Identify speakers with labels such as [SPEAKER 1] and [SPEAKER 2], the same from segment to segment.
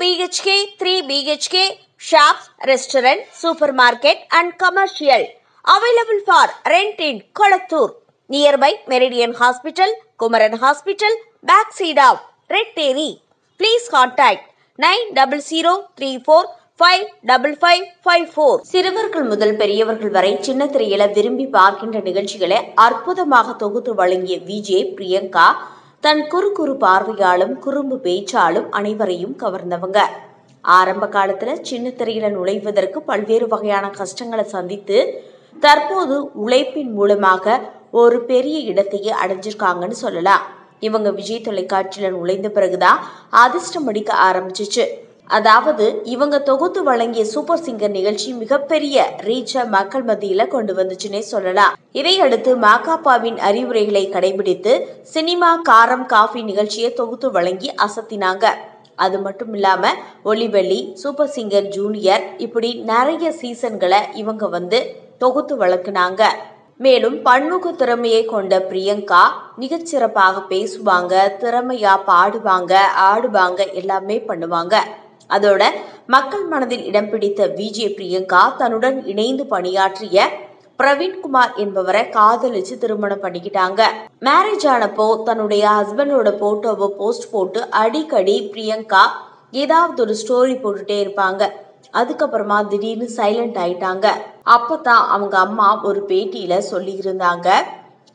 [SPEAKER 1] BHK, 3 BHK, shops, restaurant, supermarket and commercial. Available for rent in Kolattur. Nearby Meridian Hospital, Kumaran Hospital, backside of Red Terry. Please contact 9034555554. சிறுவர்கள் முதல் பெரியவர்கள் வரை சின்ன திரையில விரும்பி பார்க்கின்ற நிகழ்ச்சிகளை அற்புதமாக தொகுத்து வழங்கிய விஜே பிரியங்கா தன் குறு பார்வையாலும் குறும்பு பேச்சாலும் அனைவரையும் கவர்ந்தவங்க. ஆரம்ப காலத்துல சின்ன திரையில நுழைவதற்கு பல்வேறு வகையான கஷ்டங்களை சந்தித்து தற்போது உழைப்பின் மூலமாக ஒரு பெரிய இடத்தையே அடைஞ்சிருக்காங்கன்னு சொல்லலாம். இவங்க விஜய் தொலைக்காட்சியில நுழைந்த பிறகுதான் அதிர்ஷ்டம் அடிக்க ஆரம்பிச்சிச்சு. அதாவது இவங்க தொகுத்து வழங்கிய சூப்பர் சிங்கர் நிகழ்ச்சி மிகப்பெரிய ரீச்ச மக்கள் மத்தியில கொண்டு வந்துச்சுன்னே சொல்லலாம். இதையடுத்து மாகாப்பாவின் அறிவுரைகளை கடைபிடித்து சினிமா காரம் காஃபி நிகழ்ச்சியை தொகுத்து வழங்கி அசத்தினாங்க. அது மட்டும் இல்லாம ஒலிவெள்ளி, சூப்பர் சிங்கர் ஜூனியர் இப்படி நிறைய சீசன்களை இவங்க தொகுத்து வழங்கினாங்க. மேலும் பன்முக திறமையை கொண்ட பிரியங்கா மிகச்சிறப்பாக பேசுவாங்க, திறமையா பாடுவாங்க, ஆடுவாங்க, எல்லாமே பண்ணுவாங்க. அதோட மக்கள் மனதில் இடம் பிடித்த விஜே பிரியங்கா தன்னுடன் இணைந்து பணியாற்றிய பிரவீன்குமார் என்பவரை காதலிச்சு திருமணம் பண்ணிக்கிட்டாங்க. மேரேஜ் ஆனப்போ தன்னுடைய ஹஸ்பண்டோட போட்டோவை போஸ்ட் போட்டு அடிக்கடி பிரியங்கா ஏதாவது ஒரு ஸ்டோரி போட்டுட்டே இருப்பாங்க. அதுக்கப்புறமா திடீர்னு சைலண்ட் ஆயிட்டாங்க. அப்பதான் அவங்க அம்மா ஒரு பேட்டியில சொல்லி இருந்தாங்க,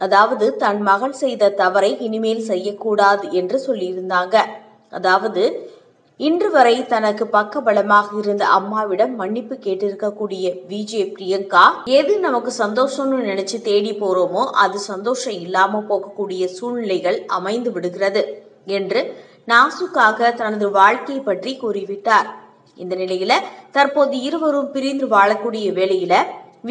[SPEAKER 1] அதாவது தன் மகள் செய்த தவறை இனிமேல் செய்யக்கூடாது என்று சொல்லியிருந்தாங்க. அதாவது இன்று வரை தனக்கு பக்கபலமாக இருந்த அம்மாவிடம் மன்னிப்பு கேட்டிருக்கக்கூடிய விஜே பிரியங்கா எது நமக்கு சந்தோஷம்னு நினைச்சு தேடி போறோமோ அது சந்தோஷம் இல்லாம போகக்கூடிய சூழ்நிலைகள் அமைந்து விடுகிறது என்று நாசுக்காக தனது வாழ்க்கையை பற்றி கூறிவிட்டார். இந்த நிலையில தற்போது இருவரும் பிரிந்து வாழக்கூடிய வேளையில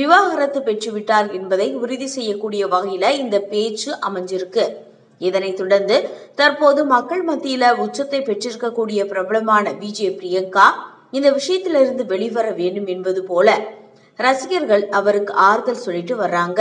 [SPEAKER 1] விவாகரத்து பெற்றுவிட்டார் என்பதை உறுதி செய்யக்கூடிய வகையில இந்த பேச்சு அமைஞ்சிருக்கு. இதனைத் தொடர்ந்து தற்போது மக்கள் மத்தியில உச்சத்தை பெற்றிருக்கக்கூடிய பிரபலமான விஜே பிரியங்கா இந்த விஷயத்திலிருந்து வெளிவர வேண்டும் என்பது போல ரசிகர்கள் அவருக்கு ஆறுதல் சொல்லிட்டு வர்றாங்க.